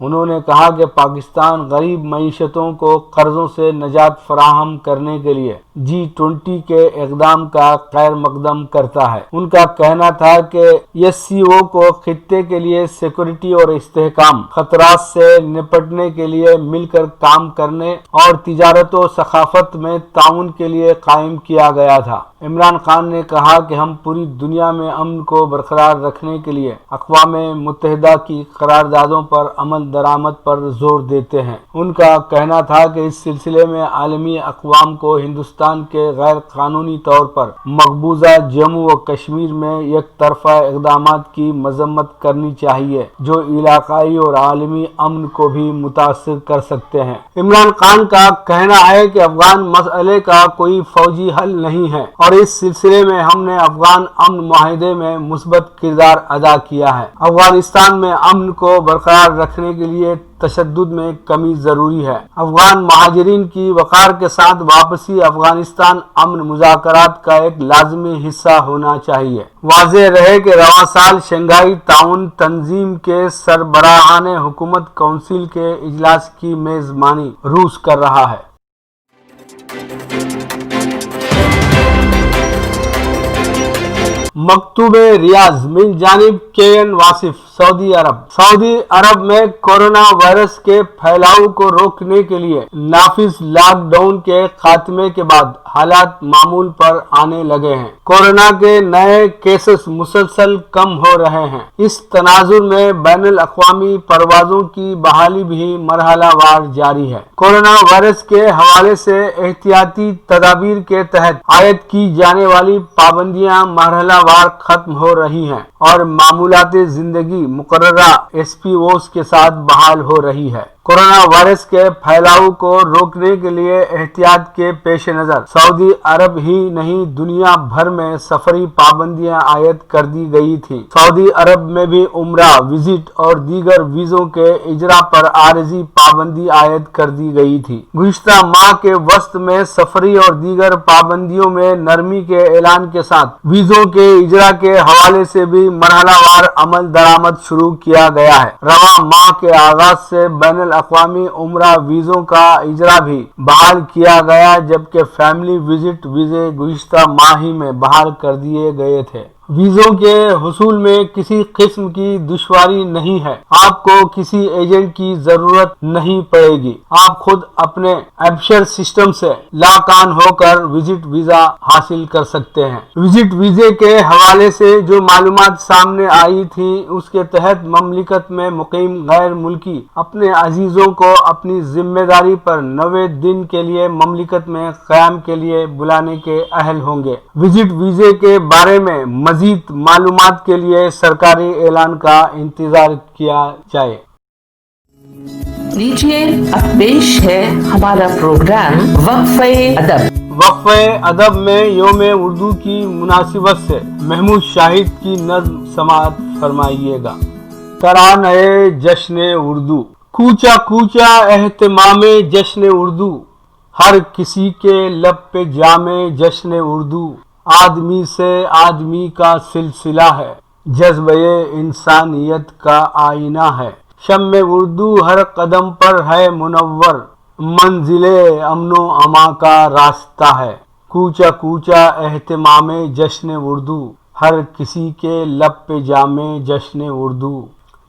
انہوں نے کہا کہ پاکستان غریب معیشتوں کو قرضوں سے نجات فراہم کرنے کے لیے G20 کے اقدام کا خیر مقدم کرتا ہے۔ ان کا کہنا تھا کہ SCO کو خطے کے لیے سیکورٹی اور استحکام، خطرات سے نپٹنے کے لیے مل کر کام کرنے اور تجارت و ثقافت میں تعاون کے لیے قائم کیا گیا تھا۔ عمران خان نے کہا کہ ہم پوری دنیا میں امن کو برقرار رکھنے کے لیے اقوام متحدہ کی قراردادوں پر عمل درآمد پر زور دیتے ہیں۔ ان کا کہنا تھا کہ اس سلسلے میں عالمی اقوام کو ہندوستان کے غیر قانونی طور پر مقبوضہ جموں و کشمیر میں یک طرفہ اقدامات کی مذمت کرنی چاہیے جو علاقائی اور عالمی امن کو بھی متاثر کر سکتے ہیں۔ عمران خان کا کہنا ہے کہ افغان مسئلے کا کوئی فوجی حل نہیں ہے اور اس سلسلے میں ہم نے افغان امن معاہدے میں مثبت کردار ادا کیا ہے۔ افغانستان میں امن کو برقرار رکھنے کے لیے تشدد میں کمی ضروری ہے۔ افغان مہاجرین کی وقار کے ساتھ واپسی افغانستان امن مذاکرات کا ایک لازمی حصہ ہونا چاہیے۔ واضح رہے کہ رواں سال شنگھائی تعاون تنظیم کے سربراہان حکومت کونسل کے اجلاس کی میزبانی روس کر رہا ہے۔ مکتوب ریاض من جانب KN واصف سعودی عرب میں کورونا وائرس کے پھیلاؤ کو روکنے کے لیے نافذ لاک ڈاؤن کے خاتمے کے بعد حالات معمول پر آنے لگے ہیں۔ کورونا کے نئے کیسز مسلسل کم ہو رہے ہیں۔ اس تناظر میں بین الاقوامی پروازوں کی بحالی بھی مرحلہ وار جاری ہے۔ کورونا وائرس کے حوالے سے احتیاطی تدابیر کے تحت عائد کی جانے والی پابندیاں مرحلہ وار ختم ہو رہی ہیں اور معمولات زندگی مقررہ SPOs کے ساتھ بحال ہو رہی ہے۔ کورونا وائرس کے پھیلاؤ کو روکنے کے لیے احتیاط کے پیش نظر سعودی عرب ہی نہیں دنیا بھر میں سفری پابندیاں عائد کر دی گئی تھی۔ سعودی عرب میں بھی عمرہ، وزٹ اور دیگر ویزوں کے اجرا پر عارضی پابندی عائد کر دی گئی تھی۔ گزشتہ ماہ کے وسط میں سفری اور دیگر پابندیوں میں نرمی کے اعلان کے ساتھ ویزوں کے اجرا کے حوالے سے بھی مرحلہ وار عمل درآمد شروع کیا گیا ہے۔ رواں ماہ کے آغاز سے بین الاقوامی عمرہ ویزوں کا اجرا بھی بحال کیا گیا جبکہ فیملی وزٹ ویزے گزشتہ ماہ ہی میں بحال کر دیے گئے تھے۔ ویزوں کے حصول میں کسی قسم کی دشواری نہیں ہے۔ آپ کو کسی ایجنٹ کی ضرورت نہیں پڑے گی۔ آپ خود اپنے ایبشر سسٹم سے لاک آن ہو کر وزٹ ویزا حاصل کر سکتے ہیں۔ وزٹ ویزے کے حوالے سے جو معلومات سامنے آئی تھی اس کے تحت مملکت میں مقیم غیر ملکی اپنے عزیزوں کو اپنی ذمہ داری پر 90 دن کے لیے مملکت میں قیام کے لیے بلانے کے اہل ہوں گے۔ وزٹ ویزے کے بارے میں مزید معلومات کے لیے سرکاری اعلان کا انتظار کیا جائے۔ لیجیے اب پیش ہے ہمارا پروگرام وقفہ ادب۔ وقفہ ادب میں یوم اردو کی مناسبت سے محمود شاہد کی نظم سماعت فرمائیے گا۔ ترانہ جشن اردو، کوچا کوچا اہتمام جشن اردو، ہر کسی کے لب پہ جام جشن اردو، آدمی سے آدمی کا سلسلہ ہے، جذبہ انسانیت کا آئینہ ہے، شمع اردو ہر قدم پر ہے منور، منزل امن و امان کا راستہ ہے، کوچا کوچا اہتمام جشن اردو، ہر کسی کے لب پہ جام جشن اردو،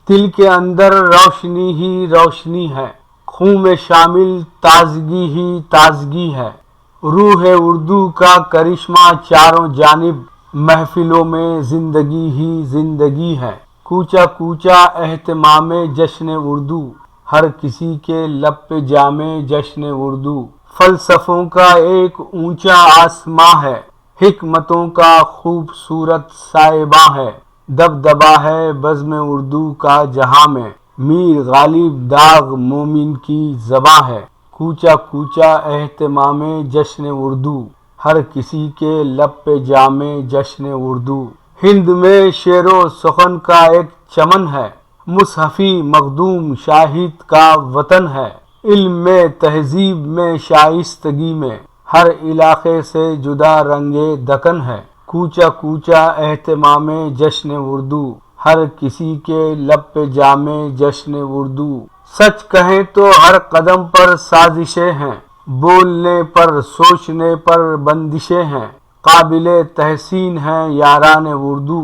دل کے اندر روشنی ہی روشنی ہے، خون میں شامل تازگی ہی تازگی ہے، روح اردو کا کرشمہ چاروں جانب، محفلوں میں زندگی ہی زندگی ہے، کوچا کوچا اہتمام جشن اردو، ہر کسی کے لب پہ جام جشن اردو، فلسفوں کا ایک اونچا آسماں ہے، حکمتوں کا خوبصورت سائبہ ہے، دبدبا ہے بزم اردو کا جہاں میں، میر غالب داغ مومن کی زباں ہے، کوچا کوچا اہتمام جشن اردو، ہر کسی کے لب پہ جام جشن اردو، ہند میں شعر و سخن کا ایک چمن ہے، مصحفی مخدوم شاہد کا وطن ہے، علم میں تہذیب میں شائستگی میں، ہر علاقے سے جدا رنگ دکن ہے، کوچا کوچا اہتمام جشن اردو، ہر کسی کے لب پہ جامے جشن اردو. سچ کہیں تو ہر قدم پر سازشیں ہیں، بولنے پر سوچنے پر بندشیں ہیں، قابل تحسین ہیں یاران اردو.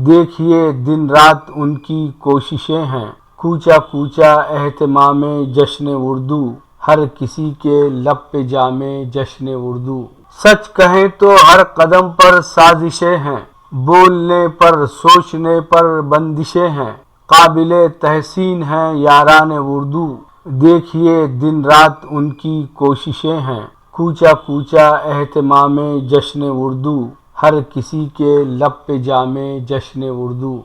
دیکھیے دن رات ان کی کوششیں ہیں، کوچا کوچا اہتمام جشن اردو، ہر کسی کے لب پہ جامے جشن اردو. سچ کہیں تو ہر قدم پر سازشیں ہیں، بولنے پر سوچنے پر بندشیں ہیں، قابل تحسین ہیں یاران اردو. دیکھیے دن رات ان کی کوششیں ہیں، کوچا کوچا اہتمام جشن اردو، ہر کسی کے لب پہ جامے جشن اردو.